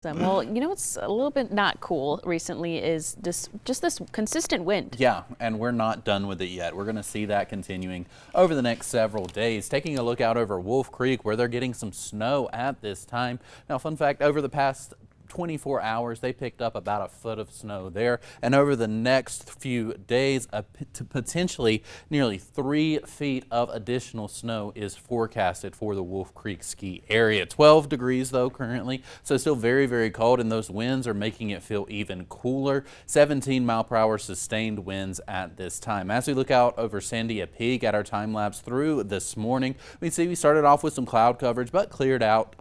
Well, you know what's a little bit not cool recently is just this consistent wind. Yeah, and we're not done with it yet. We're going to see that continuing over the next several days. Taking a look out over Wolf Creek where they're getting some snow at this time. Now, fun fact, over the past 24 hours, they picked up about a foot of snow there. And over the next few days, potentially nearly 3 feet of additional snow is forecasted for the Wolf Creek ski area. 12 degrees though currently, so still very, very cold, and those winds are making it feel even cooler. 17-mile-per-hour sustained winds at this time. As we look out over Sandia Peak at our time lapse through this morning, we see we started off with some cloud coverage, but cleared out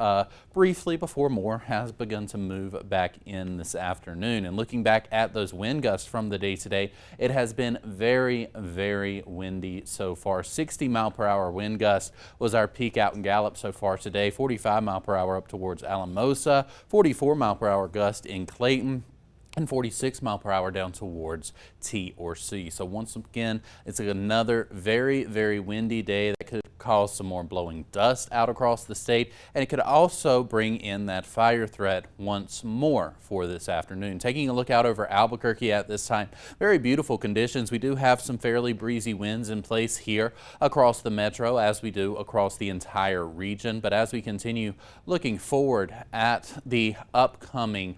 briefly before more has begun to move back in this afternoon. And looking back at those wind gusts from the day today, it has been very, very windy so far. 60-mile-per-hour wind gust was our peak out in Gallup so far today. 45-mile-per-hour up towards Alamosa, 44-mile-per-hour gust in Clayton, and 46-mile-per-hour down towards T or C. So once again, it's another very, very windy day that could cause some more blowing dust out across the state, and it could also bring in that fire threat once more for this afternoon. Taking a look out over Albuquerque at this time, very beautiful conditions. We do have some fairly breezy winds in place here across the metro, as we do across the entire region. But as we continue looking forward at the upcoming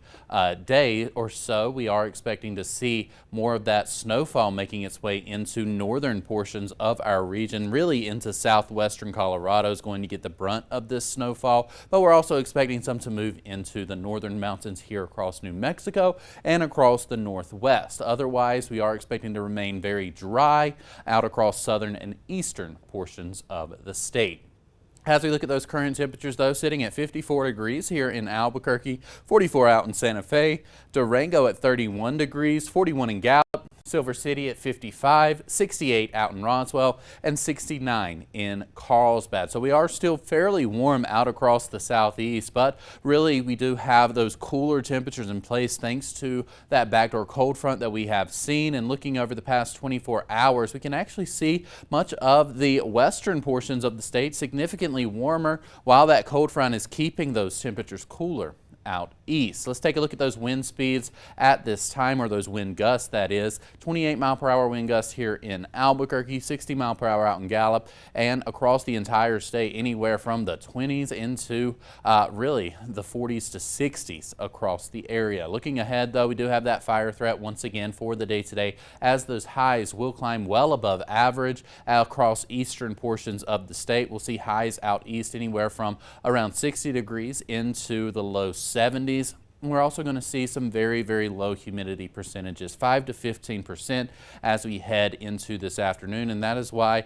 day or so, we are expecting to see more of that snowfall making its way into northern portions of our region. Really into southwestern Colorado is going to get the brunt of this snowfall, but we're also expecting some to move into the northern mountains here across New Mexico and across the northwest. Otherwise, we are expecting to remain very dry out across southern and eastern portions of the state. As we look at those current temperatures, though, sitting at 54 degrees here in Albuquerque, 44 out in Santa Fe, Durango at 31 degrees, 41 in Gallup, Silver City at 55, 68 out in Roswell, and 69 in Carlsbad. So we are still fairly warm out across the southeast, but really we do have those cooler temperatures in place thanks to that backdoor cold front that we have seen. And looking over the past 24 hours, we can actually see much of the western portions of the state significantly warmer, while that cold front is keeping those temperatures cooler out east. Let's take a look at those wind speeds at this time, or those wind gusts that is. 28-mile-per-hour wind gusts here in Albuquerque, 60-mile-per-hour out in Gallup, and across the entire state anywhere from the 20s into really the 40s to 60s across the area. Looking ahead though, we do have that fire threat once again for the day today, as those highs will climb well above average across eastern portions of the state. We'll see highs out east anywhere from around 60 degrees into the low 70s. We're also going to see some very, very low humidity percentages, 5 to 15% as we head into this afternoon. And that is why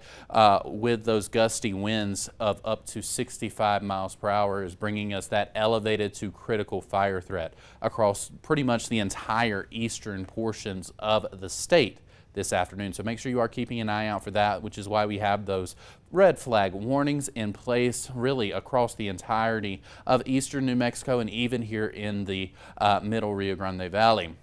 with those gusty winds of up to 65 miles per hour is bringing us that elevated to critical fire threat across pretty much the entire eastern portions of the state this afternoon. So make sure you are keeping an eye out for that, which is why we have those red flag warnings in place really across the entirety of eastern New Mexico and even here in the middle Rio Grande Valley.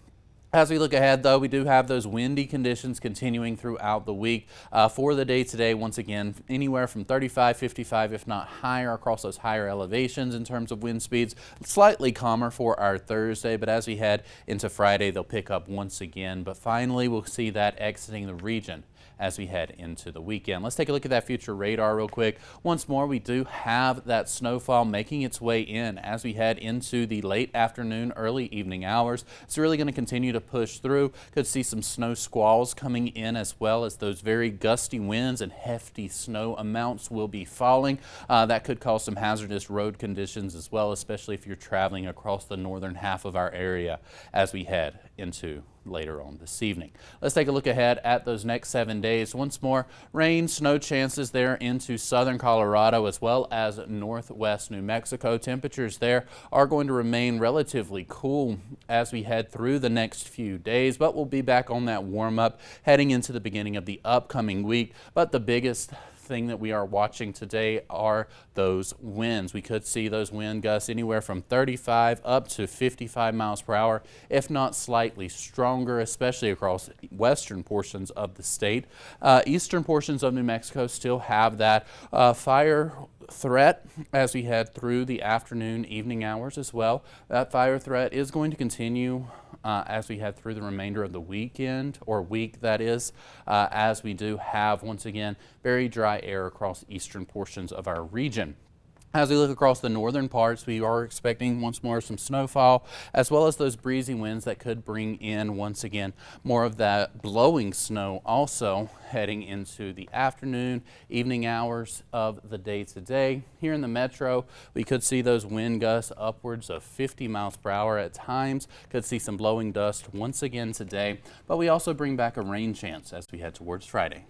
As we look ahead, though, we do have those windy conditions continuing throughout the week. For the day today, once again, anywhere from 35, 55, if not higher across those higher elevations in terms of wind speeds. Slightly calmer for our Thursday, but as we head into Friday, they'll pick up once again. But finally, we'll see that exiting the region as we head into the weekend. Let's take a look at that future radar real quick. Once more, we do have that snowfall making its way in as we head into the late afternoon, early evening hours. It's really going to continue to push through. Could see some snow squalls coming in, as well as those very gusty winds and hefty snow amounts will be falling. That could cause some hazardous road conditions as well, especially if you're traveling across the northern half of our area as we head into later on this evening. Let's take a look ahead at those next 7 days. Once more, rain, snow chances there into southern Colorado as well as northwest New Mexico. Temperatures there are going to remain relatively cool as we head through the next few days, but we'll be back on that warm up heading into the beginning of the upcoming week. But the biggest thing that we are watching today are those winds. We could see those wind gusts anywhere from 35 up to 55 miles per hour, if not slightly stronger, especially across western portions of the state. Eastern portions of New Mexico still have that fire threat as we head through the afternoon, evening hours as well. That fire threat is going to continue as we head through the remainder of the weekend, or week that is, as we do have, once again, very dry air across eastern portions of our region. As we look across the northern parts, we are expecting once more some snowfall, as well as those breezy winds that could bring in, once again, more of that blowing snow also heading into the afternoon, evening hours of the day today. Here in the metro, we could see those wind gusts upwards of 50 miles per hour at times. Could see some blowing dust once again today, but we also bring back a rain chance as we head towards Friday.